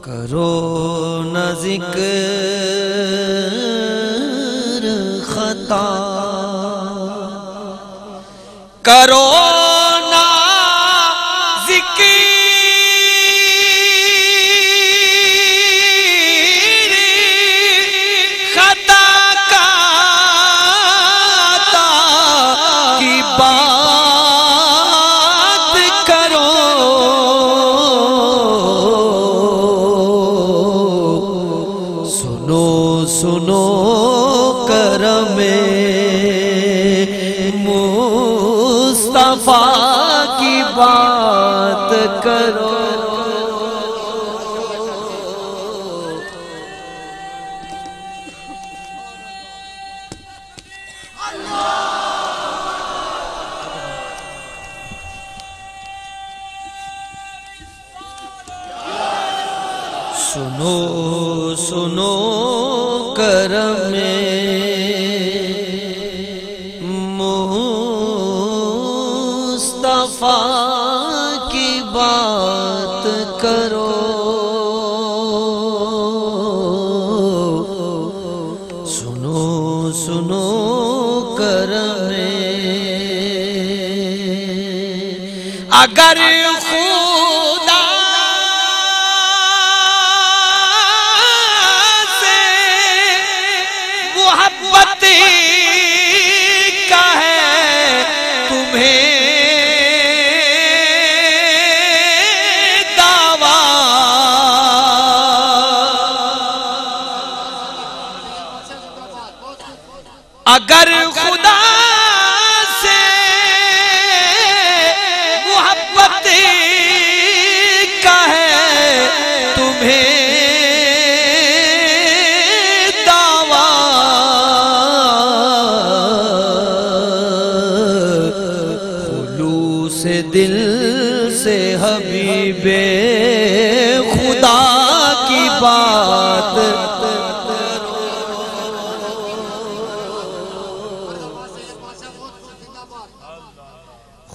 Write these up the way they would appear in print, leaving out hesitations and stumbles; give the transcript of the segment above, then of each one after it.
کرو نہ ذکر خطا، کرو نہ ذکر خطا کا کی بات کرو، سنو سنو کرم مصطفیٰ کی بات کرو۔ سنو سنو کرم مصطفیٰ کی بات کرو، سنو سنو کرم اگر خدا سے محبت کا ہے تمہیں دعویٰ، اگر خدا سے محبت کا ہے تمہیں دعویٰ، خلوص دل سے حبیب خدا کی بات،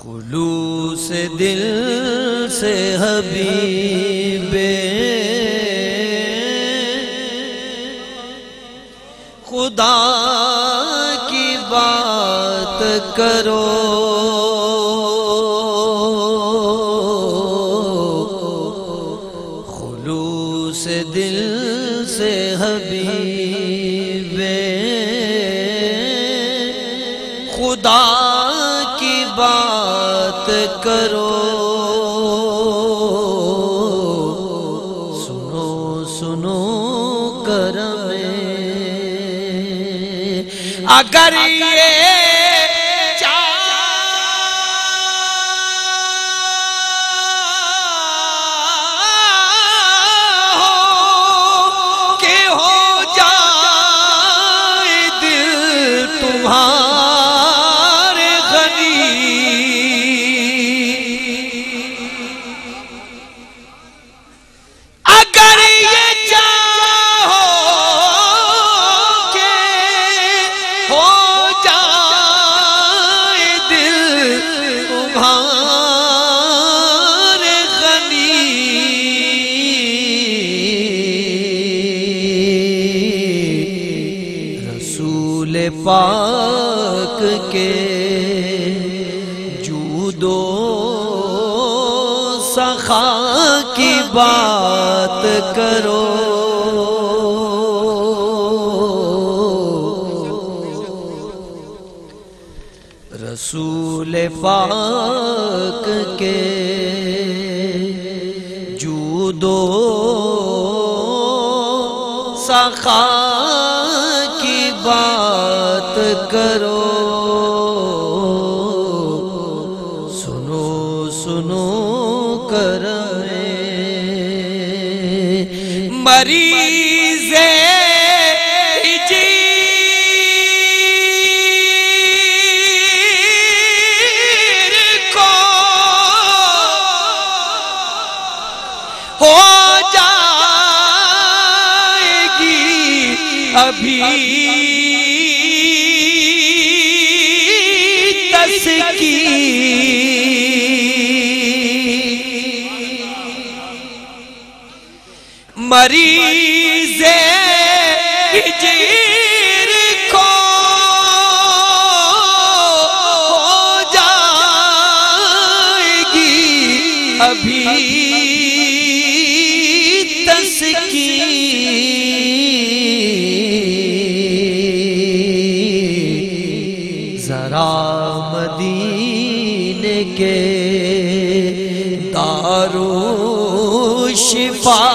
خلوص دل سے حبیب خدا کی بات کرو، خلوص دل سے حبیب خدا کی بات کرو، سنو سنو کرم اگر یہ چاہو کہ ہو جائے دل تمہارے غنی، اگر یہ چاہو کہ ہو جائے دل تمہارے غنی، رسول پاک کے جود و سخا کی بات کرو، رسول پاک کے جود و سخا کی بات کرو، سنو سنو کرم مریض ہجیر کو ہو جائے گی ابھی مریض ہجر کو ہو جائے گی ابھی تسکین، ذرا مدینے کے دارو شفا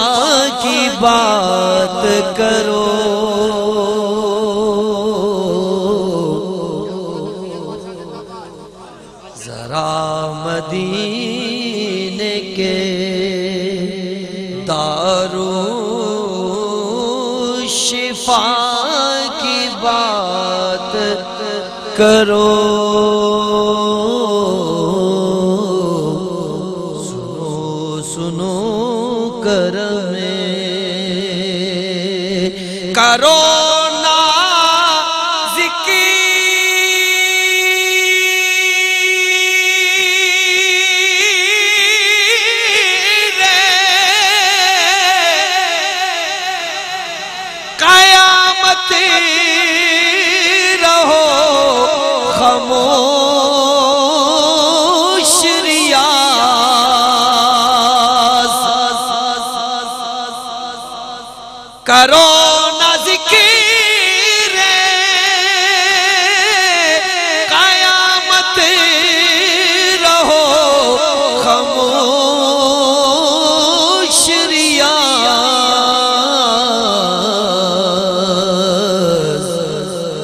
کی بات کرو، ذرا مدینے کے دارو شفا کی بات کرو۔ سنو کرم کرو نا ذکر قیامت رہو خاموش ریاض، کرو نہ ذکر قیامت رہو خاموش ریاض،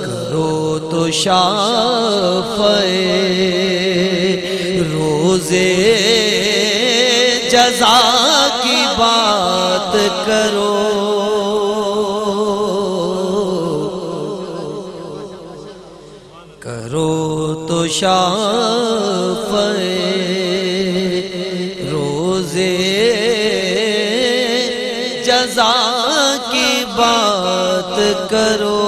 کرو تو شافعِ روزے جزا کی بات کرو، کرو تو شافعِ روزے جزا کی بات کرو۔